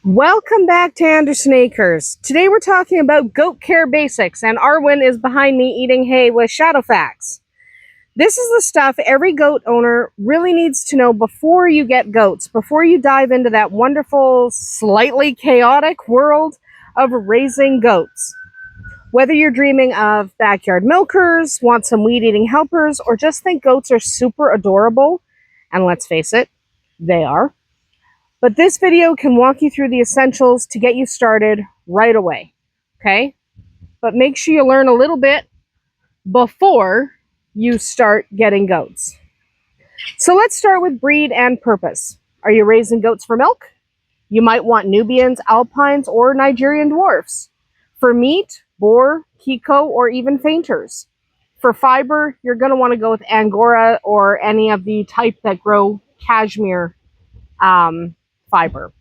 Welcome back to Andersen Acres. Today we're talking about goat care basics, and Arwen is behind me eating hay with Shadowfax. This is the stuff every goat owner really needs to know before you get goats, before you dive into that wonderful, slightly chaotic world of raising goats. Whether you're dreaming of backyard milkers, want some weed-eating helpers, or just think goats are super adorable, and let's face it, they are. But this video can walk you through the essentials to get you started right away, okay? But make sure you learn a little bit before you start getting goats. So let's start with breed and purpose. Are you raising goats for milk? You might want Nubians, Alpines, or Nigerian dwarfs. For meat, boar, Kiko, or even fainters. For fiber, you're going to want to go with Angora or any of the type that grow cashmere fiber.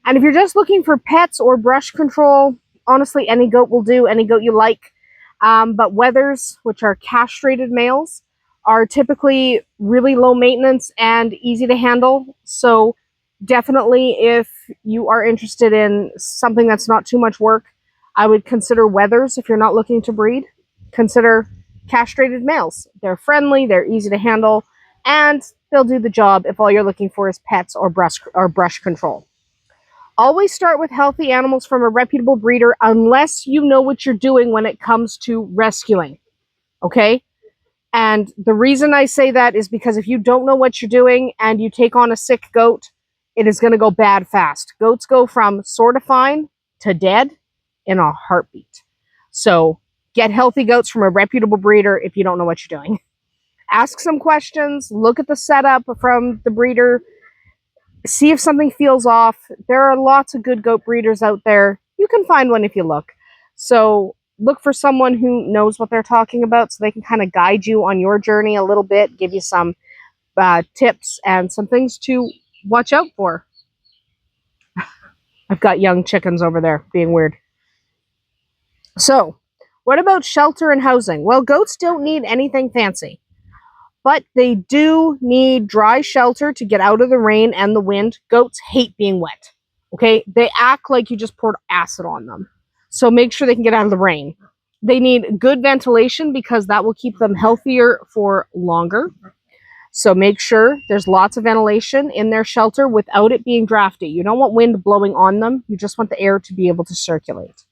And if you're just looking for pets or brush control, honestly, any goat will do, any goat you like. But wethers, which are castrated males, are typically really low maintenance and easy to handle. So definitely if you are interested in something that's not too much work, I would consider wethers. If you're not looking to breed, consider castrated males. They're friendly, they're easy to handle, and they'll do the job if all you're looking for is pets or brush control. Always start with healthy animals from a reputable breeder unless you know what you're doing when it comes to rescuing, okay? And the reason I say that is because if you don't know what you're doing and you take on a sick goat, it is going to go bad fast. Goats go from sort of fine to dead in a heartbeat. So get healthy goats from a reputable breeder if you don't know what you're doing. Ask some questions, look at the setup from the breeder, see if something feels off. There are lots of good goat breeders out there. You can find one if you look. So look for someone who knows what they're talking about so they can kind of guide you on your journey a little bit, give you some tips and some things to watch out for. I've got young chickens over there being weird. So what about shelter and housing? Well, goats don't need anything fancy, but they do need dry shelter to get out of the rain and the wind. Goats hate being wet, okay? They act like you just poured acid on them. So make sure they can get out of the rain. They need good ventilation because that will keep them healthier for longer. So make sure there's lots of ventilation in their shelter without it being drafty. You don't want wind blowing on them. You just want the air to be able to circulate.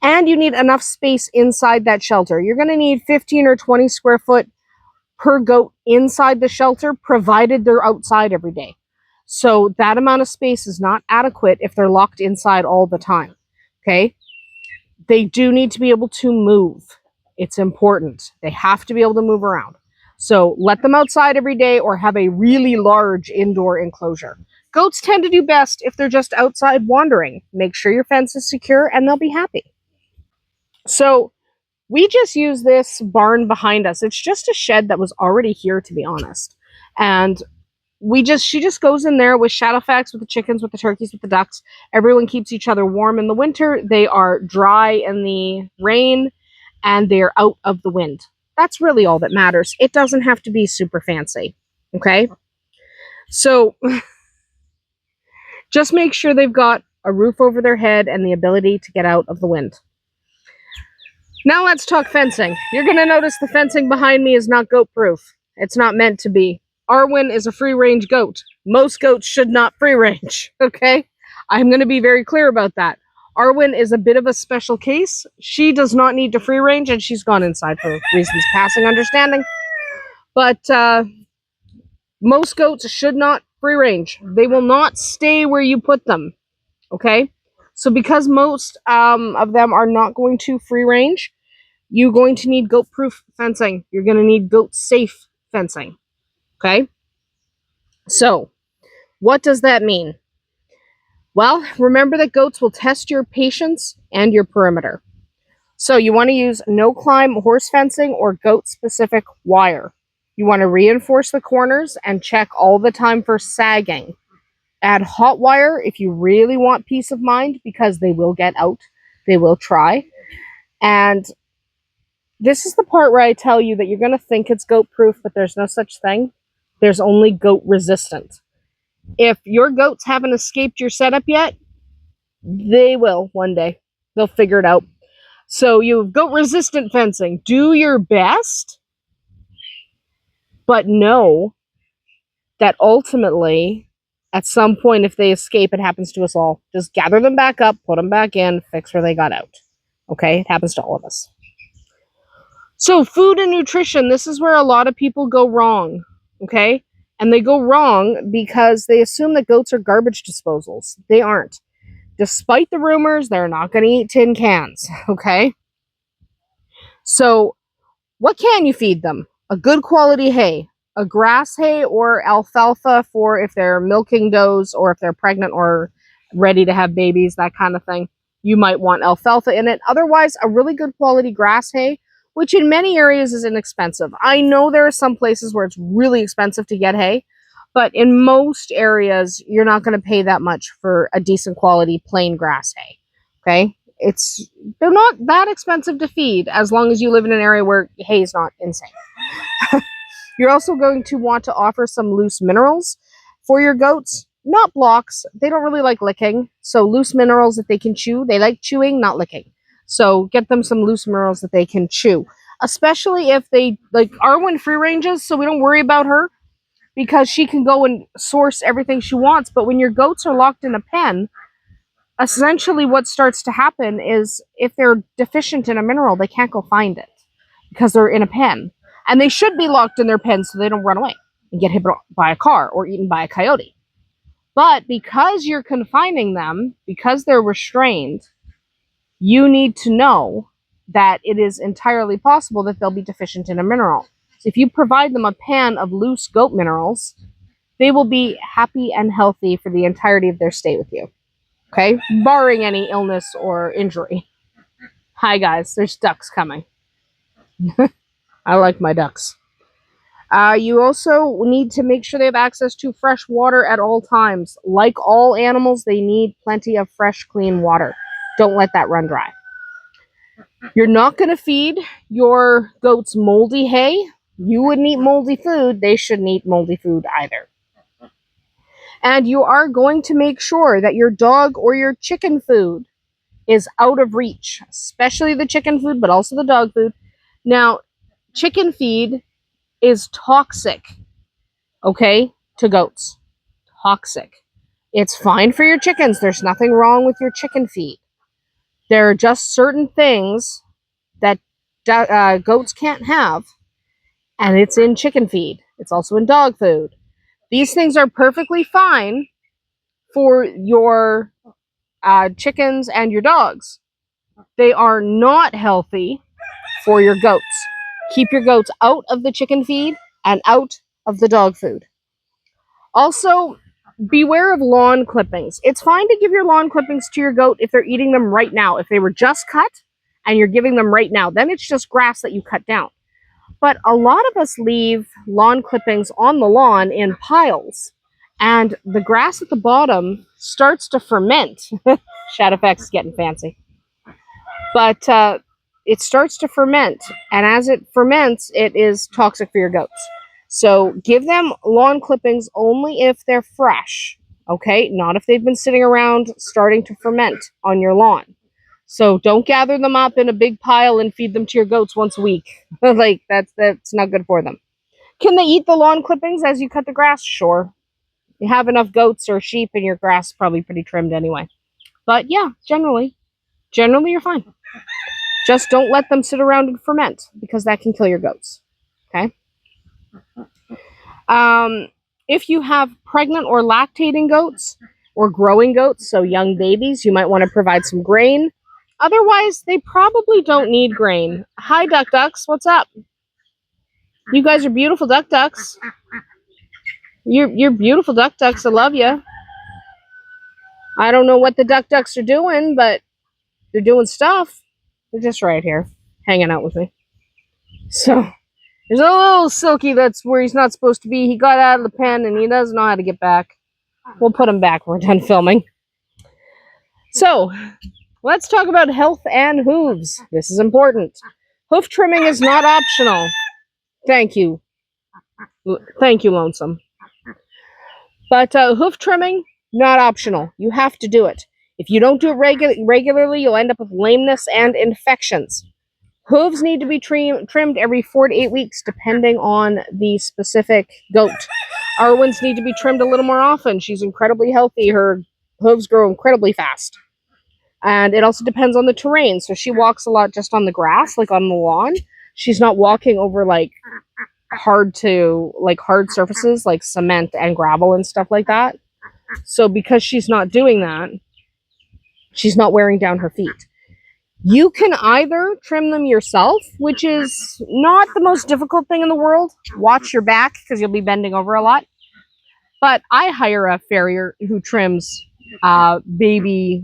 And you need enough space inside that shelter. You're going to need 15 or 20 square foot per goat inside the shelter, provided they're outside every day. So that amount of space is not adequate if they're locked inside all the time, okay? They do need to be able to move. It's important. They have to be able to move around. So let them outside every day or have a really large indoor enclosure. Goats tend to do best if they're just outside wandering. Make sure your fence is secure and they'll be happy. So we just use this barn behind us. It's just a shed that was already here, to be honest. And she just goes in there with Shadowfax, with the chickens, with the turkeys, with the ducks. Everyone keeps each other warm in the winter. They are dry in the rain, and they're out of the wind. That's really all that matters. It doesn't have to be super fancy, okay? So just make sure they've got a roof over their head and the ability to get out of the wind. Now let's talk fencing. You're going to notice the fencing behind me is not goat proof. It's not meant to be. Arwen is a free range goat. Most goats should not free range, okay? I'm going to be very clear about that. Arwen is a bit of a special case. She does not need to free range, and she's gone inside for reasons passing understanding. But most goats should not free range. They will not stay where you put them, okay? So because most of them are not going to free range, you're going to need goat-proof fencing. You're going to need goat-safe fencing, okay? So what does that mean? Well, remember that goats will test your patience and your perimeter. So you want to use no-climb horse fencing or goat-specific wire. You want to reinforce the corners and check all the time for sagging. Add hot wire if you really want peace of mind, because they will get out. They will try. And this is the part where I tell you that you're going to think it's goat proof, but there's no such thing. There's only goat resistant. If your goats haven't escaped your setup yet, They will one day. They'll figure it out. So you have goat resistant fencing. Do your best, but know that ultimately, at some point, if they escape, it happens to us all. Just gather them back up, put them back in, fix where they got out. Okay? It happens to all of us. So food and nutrition, this is where a lot of people go wrong. Okay? And they go wrong because they assume that goats are garbage disposals. They aren't. Despite the rumors, they're not going to eat tin cans. Okay? So what can you feed them? A good quality hay, a grass hay or alfalfa for if they're milking does or if they're pregnant or ready to have babies, that kind of thing. You might want alfalfa in it. Otherwise, a really good quality grass hay, which in many areas is inexpensive. I know there are some places where it's really expensive to get hay, but in most areas, you're not going to pay that much for a decent quality plain grass hay. Okay? They're not that expensive to feed as long as you live in an area where hay is not insane. You're also going to want to offer some loose minerals for your goats, not blocks. They don't really like licking. So loose minerals that they can chew. They like chewing, not licking. So get them some loose minerals that they can chew, especially if they like Arwen free ranges. So we don't worry about her because she can go and source everything she wants. But when your goats are locked in a pen, essentially what starts to happen is if they're deficient in a mineral, they can't go find it because they're in a pen. And they should be locked in their pen so they don't run away and get hit by a car or eaten by a coyote. But because you're confining them, because they're restrained, you need to know that it is entirely possible that they'll be deficient in a mineral. So if you provide them a pan of loose goat minerals, they will be happy and healthy for the entirety of their stay with you. Okay? Barring any illness or injury. Hi, guys. There's ducks coming. I like my ducks. You also need to make sure they have access to fresh water at all times. Like all animals, they need plenty of fresh, clean water. Don't let that run dry. You're not going to feed your goats moldy hay. You wouldn't eat moldy food. They shouldn't eat moldy food either. And you are going to make sure that your dog or your chicken food is out of reach, especially the chicken food, but also the dog food. Now, chicken feed is toxic, okay, to goats. Toxic. It's fine for your chickens. There's nothing wrong with your chicken feed. There are just certain things that goats can't have, and it's in chicken feed. It's also in dog food. These things are perfectly fine for your chickens and your dogs. They are not healthy for your goats. Keep your goats out of the chicken feed and out of the dog food. Also, beware of lawn clippings. It's fine to give your lawn clippings to your goat if they're eating them right now. If they were just cut and you're giving them right now, then it's just grass that you cut down. But a lot of us leave lawn clippings on the lawn in piles, and the grass at the bottom starts to ferment. Shadowfax is getting fancy. But it starts to ferment, and as it ferments, it is toxic for your goats. So give them lawn clippings only if they're fresh, okay? Not if they've been sitting around starting to ferment on your lawn. So don't gather them up in a big pile and feed them to your goats once a week. Like, that's not good for them. Can they eat the lawn clippings as you cut the grass? Sure. You have enough goats or sheep and your grass is probably pretty trimmed anyway. But yeah, generally you're fine. Just don't let them sit around and ferment because that can kill your goats. Okay? If you have pregnant or lactating goats or growing goats, so young babies, you might want to provide some grain. Otherwise, they probably don't need grain. Hi, ducks. What's up? You guys are beautiful ducks. You're beautiful ducks. I love you. I don't know what the ducks are doing, but they're doing stuff. They're just right here, hanging out with me. So, there's a little Silky that's where he's not supposed to be. He got out of the pen and he doesn't know how to get back. We'll put him back when we're done filming. So, let's talk about health and hooves. This is important. Hoof trimming is not optional. Thank you. Thank you, Lonesome. But hoof trimming, not optional. You have to do it. If you don't do it regularly, you'll end up with lameness and infections. Hooves need to be trimmed every 4 to 8 weeks, depending on the specific goat. Arwen's need to be trimmed a little more often. She's incredibly healthy. Her hooves grow incredibly fast. And it also depends on the terrain. So she walks a lot just on the grass, like on the lawn. She's not walking over like hard surfaces like cement and gravel and stuff like that. So because she's not doing that, she's not wearing down her feet. You can either trim them yourself, which is not the most difficult thing in the world. Watch your back because you'll be bending over a lot. But I hire a farrier who trims baby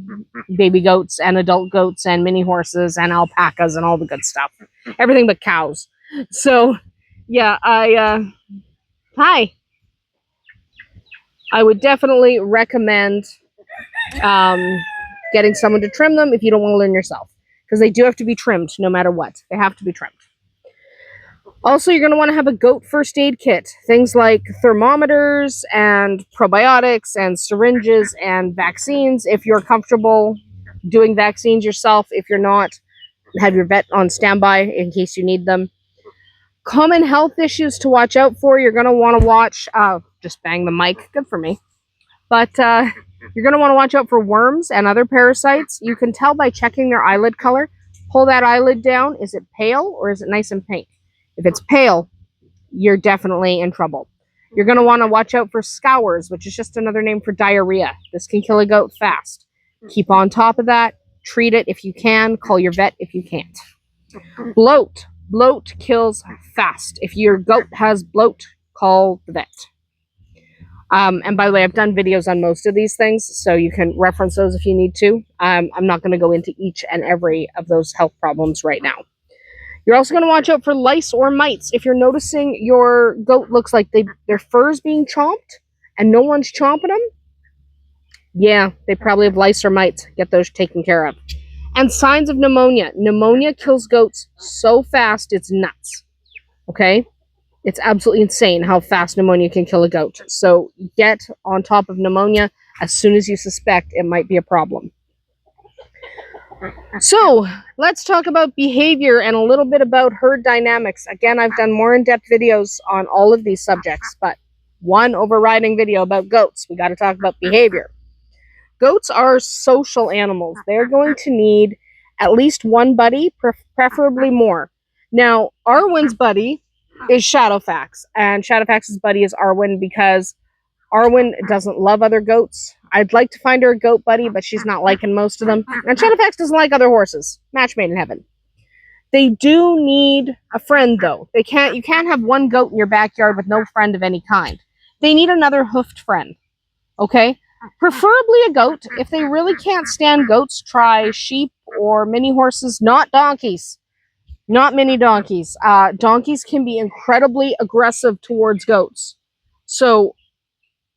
goats and adult goats and mini horses and alpacas and all the good stuff. Everything but cows. So, yeah, I would definitely recommend getting someone to trim them if you don't want to learn yourself. Because they do have to be trimmed no matter what. They have to be trimmed. Also, you're going to want to have a goat first aid kit. Things like thermometers and probiotics and syringes and vaccines. If you're comfortable doing vaccines yourself. If you're not, have your vet on standby in case you need them. Common health issues to watch out for. You're going to want to watch... just bang the mic. Good for me. But you're going to want to watch out for worms and other parasites. You can tell by checking their eyelid color. Pull that eyelid down. Is it pale or is it nice and pink? If it's pale, you're definitely in trouble. You're going to want to watch out for scours, which is just another name for diarrhea. This can kill a goat fast. Keep on top of that. Treat it if you can. Call your vet if you can't. Bloat. Bloat kills fast. If your goat has bloat, call the vet. And by the way, I've done videos on most of these things, so you can reference those if you need to. I'm not going to go into each and every of those health problems right now. You're also going to watch out for lice or mites. If you're noticing your goat looks like their fur's being chomped and no one's chomping them, yeah, they probably have lice or mites. Get those taken care of. And signs of pneumonia. Pneumonia kills goats so fast, it's nuts. Okay? It's absolutely insane how fast pneumonia can kill a goat. So get on top of pneumonia as soon as you suspect it might be a problem. So let's talk about behavior and a little bit about herd dynamics. Again, I've done more in-depth videos on all of these subjects, but one overriding video about goats. We got to talk about behavior. Goats are social animals. They're going to need at least one buddy, preferably more. Now, Arwen's buddy is Shadowfax, and Shadowfax's buddy is Arwen because Arwen doesn't love other goats. I'd like to find her a goat buddy, but she's not liking most of them. And Shadowfax doesn't like other horses. Match made in heaven. They do need a friend, though. You can't have one goat in your backyard with no friend of any kind. They need another hoofed friend. Okay? Preferably a goat. If they really can't stand goats, try sheep or mini horses, not donkeys. Not mini donkeys. Donkeys can be incredibly aggressive towards goats. So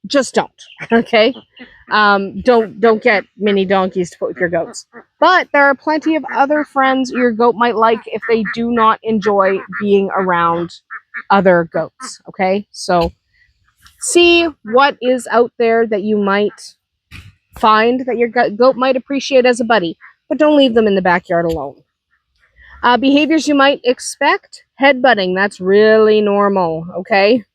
just don't. Okay? Don't get mini donkeys to put with your goats. But there are plenty of other friends your goat might like if they do not enjoy being around other goats. Okay? So see what is out there that you might find that your goat might appreciate as a buddy. But don't leave them in the backyard alone. Behaviors you might expect. Headbutting. That's really normal. Okay?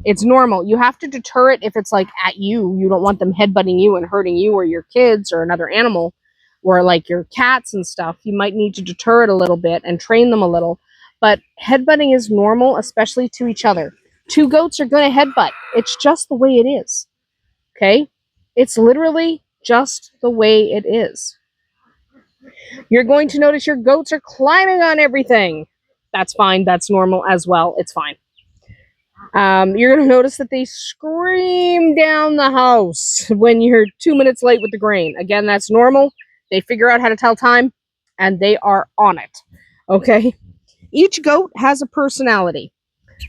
It's normal. You have to deter it if it's like at you. You don't want them headbutting you and hurting you or your kids or another animal or like your cats and stuff. You might need to deter it a little bit and train them a little. But headbutting is normal, especially to each other. Two goats are going to headbutt. It's just the way it is. Okay? It's literally just the way it is. You're going to notice your goats are climbing on everything. That's fine. That's normal as well. It's fine. You're going to notice that they scream down the house when you're 2 minutes late with the grain. Again, that's normal. They figure out how to tell time, and they are on it. Okay? Each goat has a personality.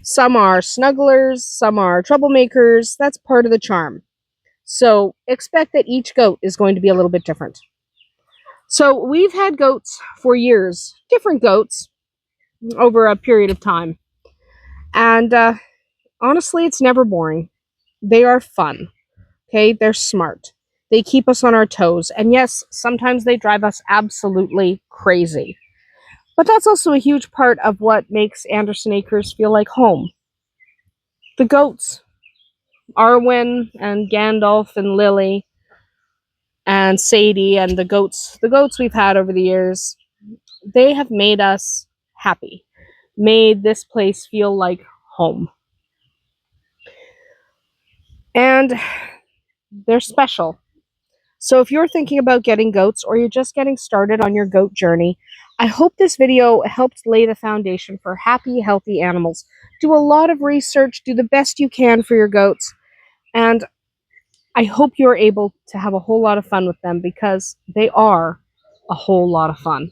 Some are snugglers, some are troublemakers. That's part of the charm. So expect that each goat is going to be a little bit different. So we've had goats for years, different goats, over a period of time. And honestly, it's never boring. They are fun. Okay? They're smart. They keep us on our toes. And yes, sometimes they drive us absolutely crazy. But that's also a huge part of what makes Andersen Acres feel like home. The goats, Arwen and Gandalf and Lily and Sadie and the goats we've had over the years, they have made us happy, made this place feel like home. And they're special. So if you're thinking about getting goats or you're just getting started on your goat journey, I hope this video helped lay the foundation for happy, healthy animals. Do a lot of research, do the best you can for your goats, and I hope you're able to have a whole lot of fun with them because they are a whole lot of fun.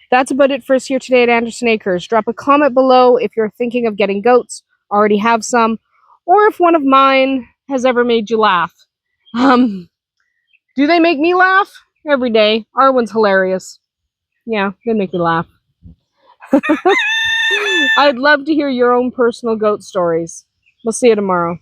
That's about it for us here today at Andersen Acres. Drop a comment below if you're thinking of getting goats, already have some, or if one of mine has ever made you laugh. Do they make me laugh? Every day. Arwen's hilarious. Yeah, they make me laugh. I'd love to hear your own personal goat stories. We'll see you tomorrow.